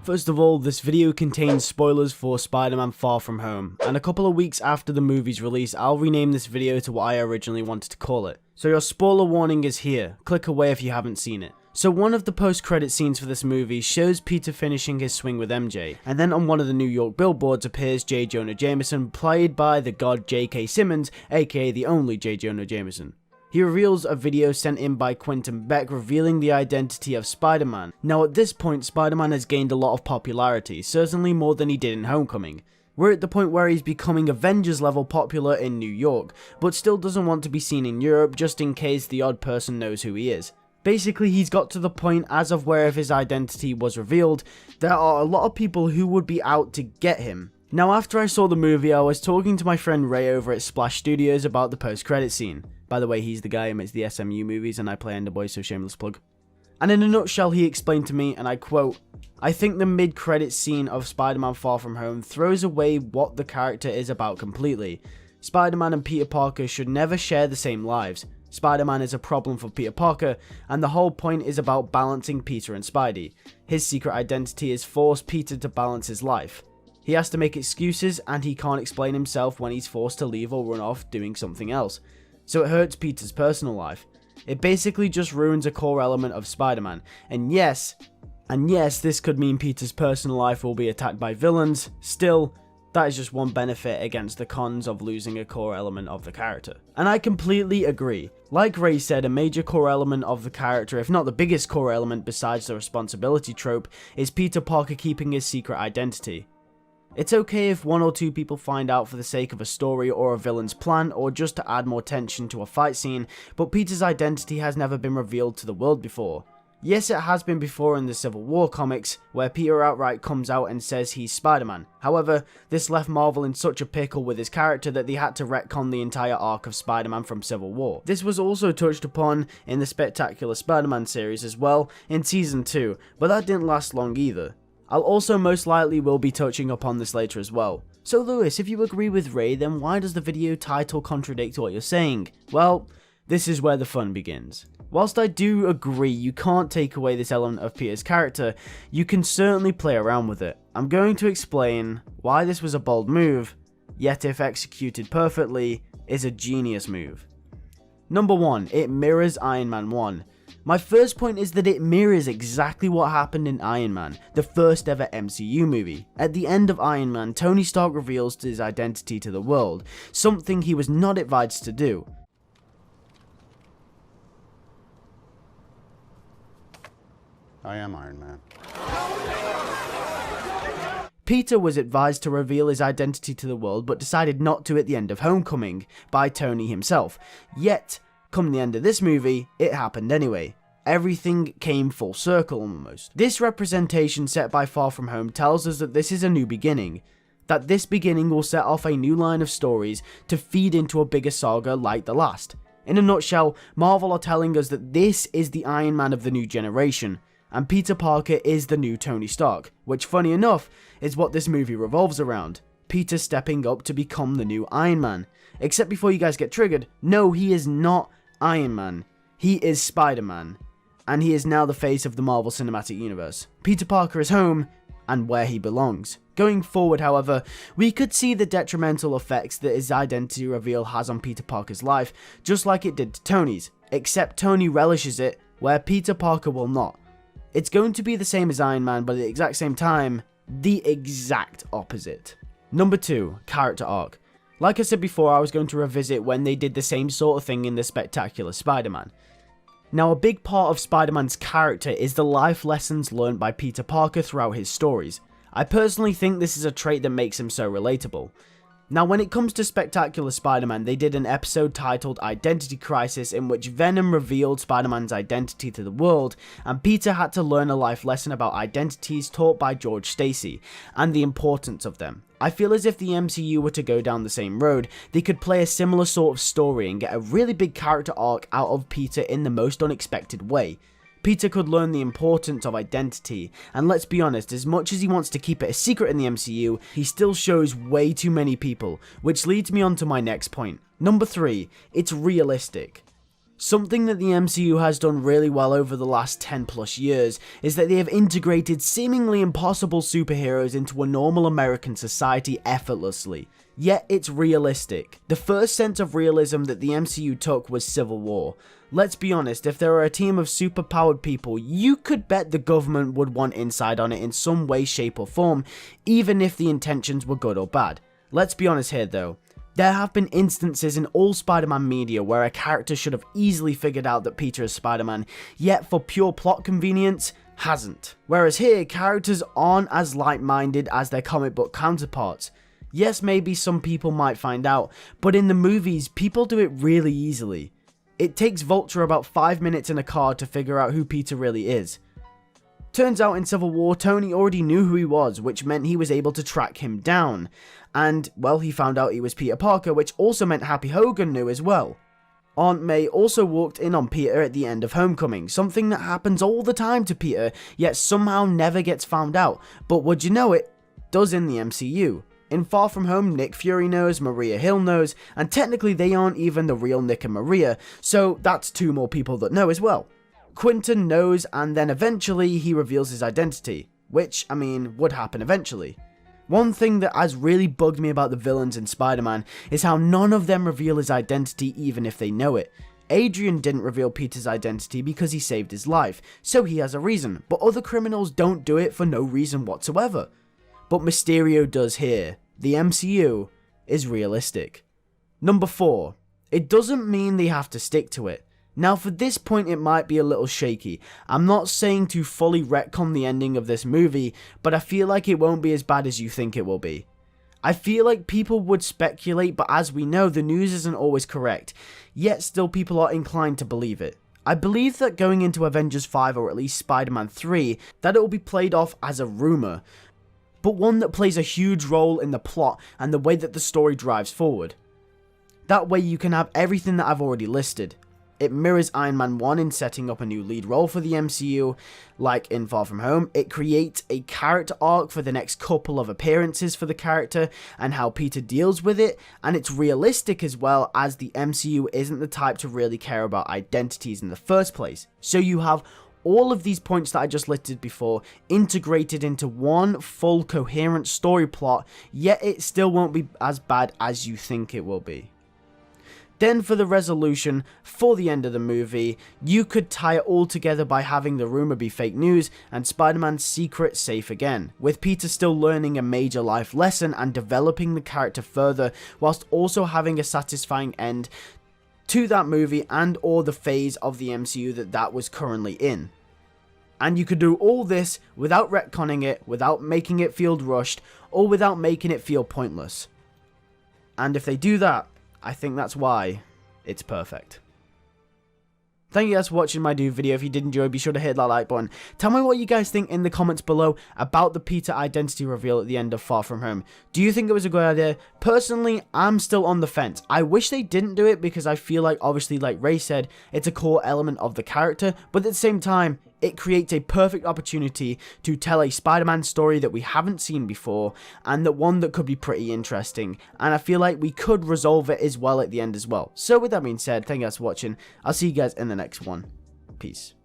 First of all, this video contains spoilers for Spider-Man Far From Home, and a couple of weeks after the movie's release, I'll rename this video to what I originally wanted to call it. So your spoiler warning is here, click away if you haven't seen it. So one of the post-credit scenes for this movie shows Peter finishing his swing with MJ, and then on one of the New York billboards appears J. Jonah Jameson, played by the god J.K. Simmons, aka the only J. Jonah Jameson. He reveals a video sent in by Quentin Beck revealing the identity of Spider-Man. Now at this point, Spider-Man has gained a lot of popularity, certainly more than he did in Homecoming. We're at the point where he's becoming Avengers level popular in New York, but still doesn't want to be seen in Europe just in case the odd person knows who he is. Basically, he's got to the point as of where if his identity was revealed, there are a lot of people who would be out to get him. Now after I saw the movie, I was talking to my friend Ray over at Splash Studios about the post-credit scene. By the way, he's the guy who makes the SMU movies and I play Enderboy, so shameless plug. And in a nutshell, he explained to me, and I quote, "I think the mid-credit scene of Spider-Man Far From Home throws away what the character is about completely. Spider-Man and Peter Parker should never share the same lives. Spider-Man is a problem for Peter Parker, and the whole point is about balancing Peter and Spidey. His secret identity is force Peter to balance his life. He has to make excuses, and he can't explain himself when he's forced to leave or run off doing something else. So it hurts Peter's personal life. It basically just ruins a core element of Spider-Man. And yes, this could mean Peter's personal life will be attacked by villains. Still, that is just one benefit against the cons of losing a core element of the character." And I completely agree. Like Ray said, a major core element of the character, if not the biggest core element besides the responsibility trope, is Peter Parker keeping his secret identity. It's okay if one or two people find out for the sake of a story or a villain's plan or just to add more tension to a fight scene, but Peter's identity has never been revealed to the world before. Yes, it has been before in the Civil War comics, where Peter outright comes out and says he's Spider-Man. However, this left Marvel in such a pickle with his character that they had to retcon the entire arc of Spider-Man from Civil War. This was also touched upon in the Spectacular Spider-Man series as well, in Season 2, but that didn't last long either. I'll also most likely will be touching upon this later as well. So Lewis, if you agree with Ray, then why does the video title contradict what you're saying? Well, this is where the fun begins. Whilst I do agree you can't take away this element of Peter's character, you can certainly play around with it. I'm going to explain why this was a bold move, yet if executed perfectly, is a genius move. Number 1, it mirrors Iron Man 1. My first point is that it mirrors exactly what happened in Iron Man, the first ever MCU movie. At the end of Iron Man, Tony Stark reveals his identity to the world, something he was not advised to do. I am Iron Man. Peter was advised to reveal his identity to the world but decided not to at the end of Homecoming, by Tony himself. Yet, come the end of this movie, it happened anyway. Everything came full circle almost. This representation set by Far From Home tells us that this is a new beginning. That this beginning will set off a new line of stories to feed into a bigger saga like the last. In a nutshell, Marvel are telling us that this is the Iron Man of the new generation, and Peter Parker is the new Tony Stark, which funny enough is what this movie revolves around. Peter stepping up to become the new Iron Man. Except before you guys get triggered, no, he is not Iron Man. He is Spider-Man, and he is now the face of the Marvel Cinematic Universe. Peter Parker is home, and where he belongs. Going forward, however, we could see the detrimental effects that his identity reveal has on Peter Parker's life, just like it did to Tony's, except Tony relishes it, where Peter Parker will not. It's going to be the same as Iron Man, but at the exact same time, the exact opposite. Number 2, character arc. Like I said before, I was going to revisit when they did the same sort of thing in the Spectacular Spider-Man. Now, a big part of Spider-Man's character is the life lessons learned by Peter Parker throughout his stories. I personally think this is a trait that makes him so relatable. Now, when it comes to Spectacular Spider-Man, they did an episode titled Identity Crisis in which Venom revealed Spider-Man's identity to the world, and Peter had to learn a life lesson about identities taught by George Stacy, and the importance of them. I feel as if the MCU were to go down the same road, they could play a similar sort of story and get a really big character arc out of Peter in the most unexpected way. Peter could learn the importance of identity, and let's be honest, as much as he wants to keep it a secret in the MCU, he still shows way too many people, which leads me on to my next point. Number 3, it's realistic. Something that the MCU has done really well over the last 10 plus years is that they have integrated seemingly impossible superheroes into a normal American society effortlessly. Yet it's realistic. The first sense of realism that the MCU took was Civil War. Let's be honest, if there were a team of super powered people, you could bet the government would want insight on it in some way, shape or form, even if the intentions were good or bad. Let's be honest here though. There have been instances in all Spider-Man media where a character should have easily figured out that Peter is Spider-Man, yet for pure plot convenience, hasn't. Whereas here, characters aren't as like-minded as their comic book counterparts. Yes, maybe some people might find out, but in the movies, people do it really easily. It takes Vulture about 5 minutes in a car to figure out who Peter really is. Turns out in Civil War, Tony already knew who he was, which meant he was able to track him down. And, well, he found out he was Peter Parker, which also meant Happy Hogan knew as well. Aunt May also walked in on Peter at the end of Homecoming, something that happens all the time to Peter, yet somehow never gets found out, but would you know it, does in the MCU. In Far From Home, Nick Fury knows, Maria Hill knows, and technically they aren't even the real Nick and Maria, so that's 2 more people that know as well. Quentin knows, and then eventually he reveals his identity, which, I mean, would happen eventually. One thing that has really bugged me about the villains in Spider-Man is how none of them reveal his identity even if they know it. Adrian didn't reveal Peter's identity because he saved his life, so he has a reason, but other criminals don't do it for no reason whatsoever. But Mysterio does here. The MCU is realistic. Number 4. It doesn't mean they have to stick to it. Now for this point it might be a little shaky. I'm not saying to fully retcon the ending of this movie, but I feel like it won't be as bad as you think it will be. I feel like people would speculate, but as we know, the news isn't always correct, yet still people are inclined to believe it. I believe that going into Avengers 5 or at least Spider-Man 3, that it will be played off as a rumour, but one that plays a huge role in the plot and the way that the story drives forward. That way you can have everything that I've already listed. It mirrors Iron Man 1 in setting up a new lead role for the MCU, like in Far From Home. It creates a character arc for the next couple of appearances for the character and how Peter deals with it, and it's realistic as well, as the MCU isn't the type to really care about identities in the first place. So you have all of these points that I just listed before integrated into one full coherent story plot, yet it still won't be as bad as you think it will be. Then for the resolution, for the end of the movie, you could tie it all together by having the rumour be fake news and Spider-Man's secret safe again, with Peter still learning a major life lesson and developing the character further, whilst also having a satisfying end to that movie and or the phase of the MCU that was currently in. And you could do all this without retconning it, without making it feel rushed, or without making it feel pointless. And if they do that, I think that's why it's perfect. Thank you guys for watching my new video. If you did enjoy, be sure to hit that like button. Tell me what you guys think in the comments below about the Peter identity reveal at the end of Far From Home. Do you think it was a good idea? Personally, I'm still on the fence. I wish they didn't do it because I feel like, obviously, like Ray said, it's a core element of the character, but at the same time, it creates a perfect opportunity to tell a Spider-Man story that we haven't seen before, and that one that could be pretty interesting, and I feel like we could resolve it as well at the end as well. So with that being said, thank you guys for watching. I'll see you guys in the next one. Peace.